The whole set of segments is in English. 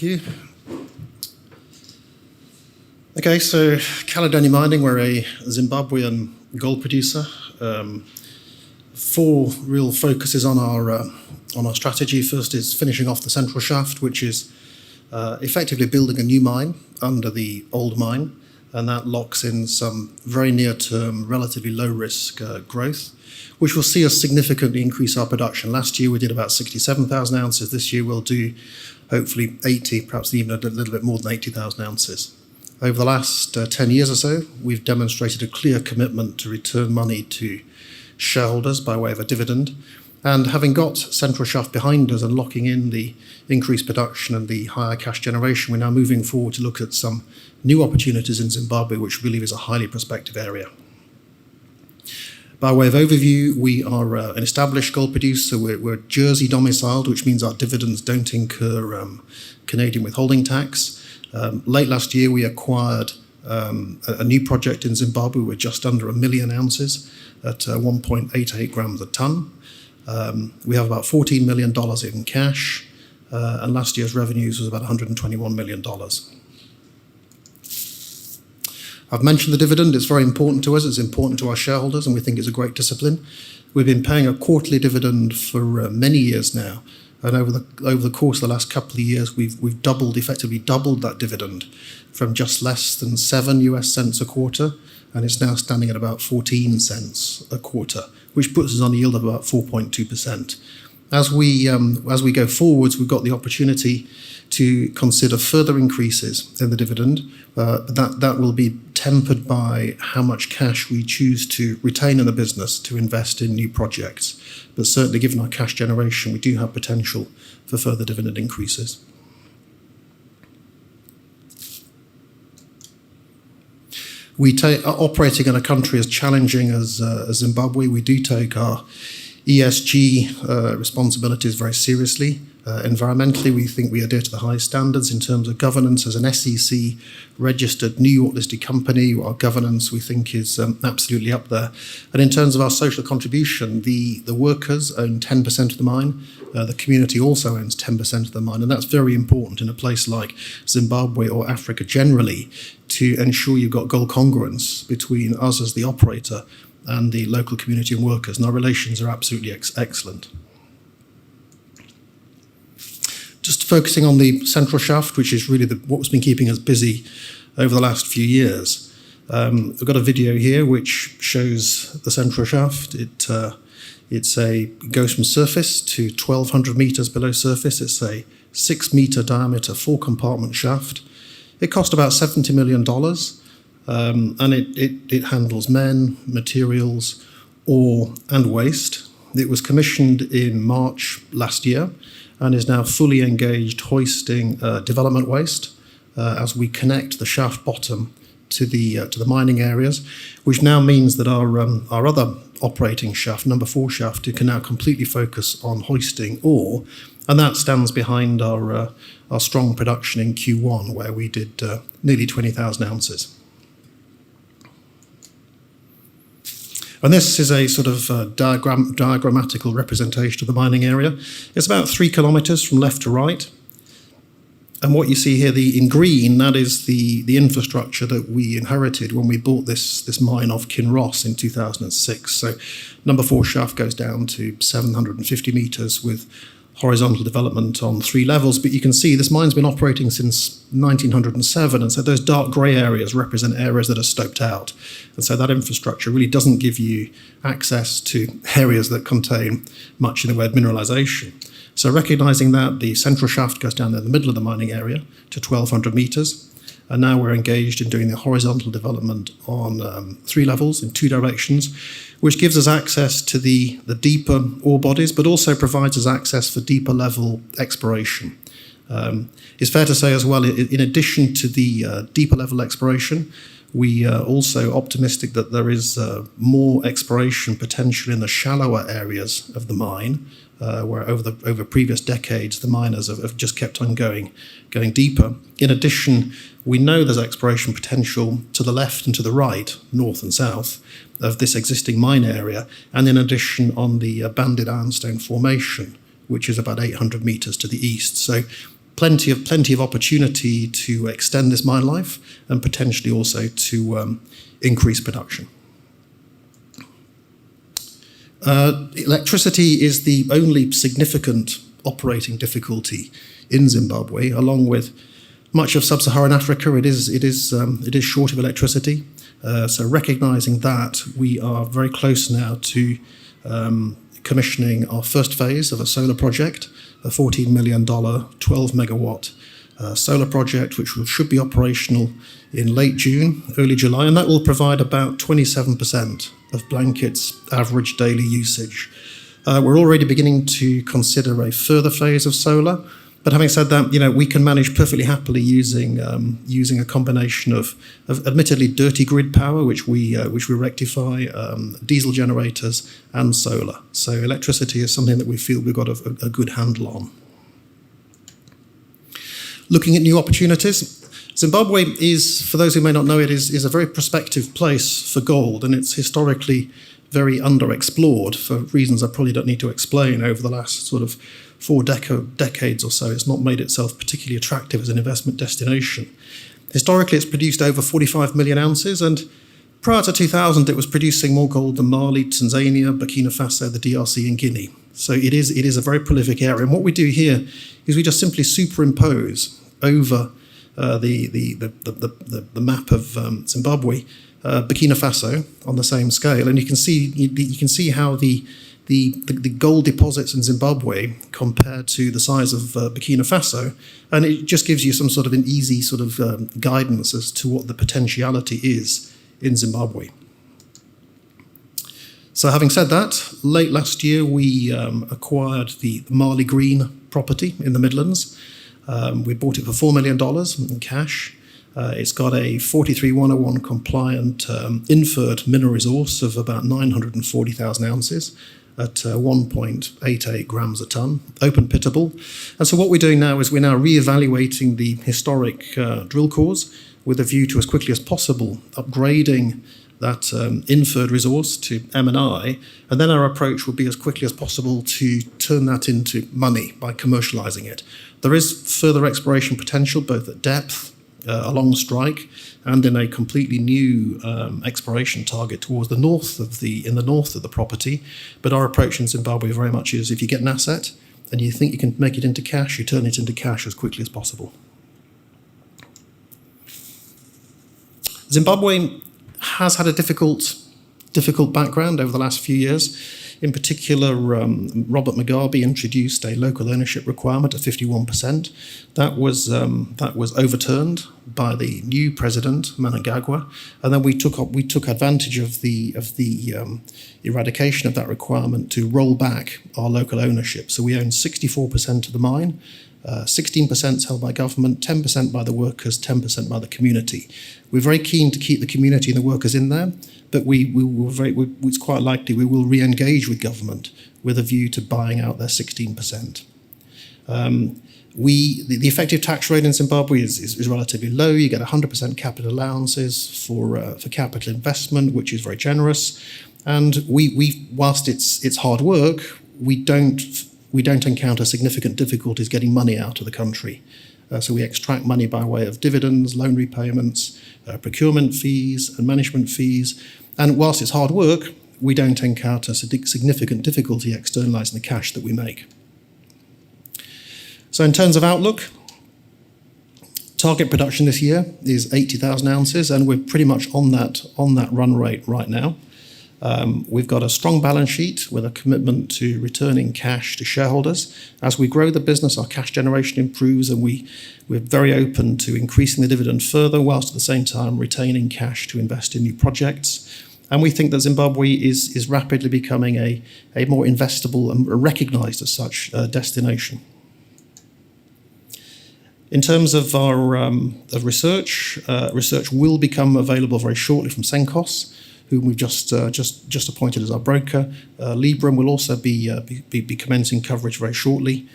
Thank you. Okay, so Caledonia Mining, we're a Zimbabwean gold producer. Four real focuses on our strategy. First is finishing off the central shaft, which is effectively building a new mine under the old mine, and that locks in some very near-term, relatively low-risk growth, which will see us significantly increase our production. Last year we did about 67,000 ounces. This year we'll do hopefully 80, perhaps even a little bit more than 80,000 ounces. Over the last 10 years or so, we've demonstrated a clear commitment to return money to shareholders by way of a dividend. And having got central shaft behind us and locking in the increased production and the higher cash generation, we're now moving forward to look at some new opportunities in Zimbabwe, which we believe is a highly prospective area. By way of overview, we are an established gold producer. We're Jersey domiciled, which means our dividends don't incur Canadian withholding tax. Late last year, we acquired a new project in Zimbabwe with just under 1 million ounces at 1.88 grams a tonne. We have about $14 million in cash, and last year's revenues was about $121 million. I've mentioned the dividend. It's very important to us. It's important to our shareholders, and we think it's a great discipline. We've been paying a quarterly dividend for many years now, and over the course of the last couple of years, we've effectively doubled that dividend from just less than 7 US cents a quarter, and it's now standing at about 14 cents a quarter, which puts us on a yield of about 4.2%. As we go forwards, we've got the opportunity to consider further increases in the dividend. That will be tempered by how much cash we choose to retain in the business to invest in new projects. But certainly, given our cash generation, we do have potential for further dividend increases. Operating in a country as challenging as Zimbabwe, we do take our ESG responsibilities very seriously. Environmentally, we think we adhere to the highest standards in terms of governance. As an SEC registered New York listed company, our governance we think is absolutely up there. And in terms of our social contribution, the workers own 10% of the mine. The community also owns 10% of the mine, and that's very important in a place like Zimbabwe or Africa generally to ensure you've got gold congruence between us as the operator and the local community and workers, and our relations are absolutely excellent. Just focusing on the central shaft, which is really what's been keeping us busy over the last few years. We've got a video here which shows the central shaft. It goes from surface to 1,200 meters below surface. It's a 6-meter diameter 4-compartment shaft. It cost about $70 million, and it handles men, materials, ore, and waste. It was commissioned in March last year, and is now fully engaged hoisting development waste as we connect the shaft bottom to the mining areas, which now means that our other operating shaft, number 4 shaft, it can now completely focus on hoisting ore, and that stands behind our strong production in Q1, where we did nearly 20,000 ounces. And this is a sort of diagrammatical representation of the mining area. It's about 3 kilometers from left to right. And what you see here, in green, that is the infrastructure that we inherited when we bought this mine off Kinross in 2006. So number 4 shaft goes down to 750 meters with horizontal development on 3 levels, but you can see this mine's been operating since 1907, and so those dark grey areas represent areas that are stoped out, and so that infrastructure really doesn't give you access to areas that contain much in the way of mineralisation. So recognising that, the central shaft goes down in the middle of the mining area to 1,200 metres, and now we're engaged in doing the horizontal development on 3 levels in 2 directions, which gives us access to the deeper ore bodies, but also provides us access for deeper level exploration. It's fair to say as well, in addition to the deeper level exploration, we are also optimistic that there is more exploration potential in the shallower areas of the mine, where over previous decades, the miners have just kept on going deeper. In addition, we know there's exploration potential to the left and to the right, north and south, of this existing mine area, and in addition on the banded ironstone formation, which is about 800 meters to the east. So plenty of opportunity to extend this mine life and potentially also to increase production. Electricity is the only significant operating difficulty in Zimbabwe, along with much of sub-Saharan Africa. It is short of electricity. So recognizing that, we are very close now to commissioning our first phase of a solar project, a $14 million, 12 megawatt solar project, which should be operational in late June, early July, and that will provide about 27% of Blanket's average daily usage. We're already beginning to consider a further phase of solar, but having said that, we can manage perfectly happily using a combination of admittedly dirty grid power, which we rectify, diesel generators, and solar. So electricity is something that we feel we've got a good handle on. Looking at new opportunities, Zimbabwe is, for those who may not know it, is a very prospective place for gold, and it's historically very underexplored for reasons I probably don't need to explain. Over the last sort of 4 decades or so, it's not made itself particularly attractive as an investment destination. Historically, it's produced over 45 million ounces, and prior to 2000, it was producing more gold than Mali, Tanzania, Burkina Faso, the DRC, and Guinea. So it is a very prolific area. And what we do here is we just simply superimpose over the map of Zimbabwe, Burkina Faso on the same scale, and you can see how the gold deposits in Zimbabwe compared to the size of Burkina Faso, and it just gives you some sort of an easy sort of guidance as to what the potentiality is in Zimbabwe. So having said that, late last year we acquired the Mali Green property in the Midlands. We bought it for $4 million in cash. It's got a 43101 compliant inferred mineral resource of about 940,000 ounces at 1.88 grams a ton, open pittable. And so what we're doing now is we're now re-evaluating the historic drill cores with a view to, as quickly as possible, upgrading that inferred resource to M&I, and then our approach will be as quickly as possible to turn that into money by commercializing it. There is further exploration potential both at depth, along strike, and in a completely new exploration target towards the north of the property. But our approach in Zimbabwe very much is, if you get an asset and you think you can make it into cash, you turn it into cash as quickly as possible. Zimbabwe has had a difficult background over the last few years. In particular, Robert Mugabe introduced a local ownership requirement of 51%. That was overturned by the new president, Mnangagwa, and then we took advantage of the eradication of that requirement to roll back our local ownership. So we own 64% of the mine. 16% is held by government, 10% by the workers, 10% by the community. We're very keen to keep the community and the workers in there, but it's quite likely we will re-engage with government with a view to buying out their 16%. The effective tax rate in Zimbabwe is relatively low. You get 100% capital allowances for capital investment, which is very generous. And whilst it's hard work, we don't encounter significant difficulties getting money out of the country. So we extract money by way of dividends, loan repayments, procurement fees, and management fees. And whilst it's hard work, we don't encounter significant difficulty externalizing the cash that we make. So in terms of outlook, target production this year is 80,000 ounces, and we're pretty much on that run rate right now. We've got a strong balance sheet with a commitment to returning cash to shareholders. As we grow the business, our cash generation improves, and we're very open to increasing the dividend further, whilst at the same time retaining cash to invest in new projects. And we think that Zimbabwe is rapidly becoming a more investable and recognized as such destination. In terms of our research will become available very shortly from Senkos, whom we've just appointed as our broker. Libram will also be commencing coverage very shortly,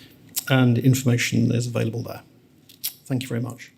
and information is available there. Thank you very much.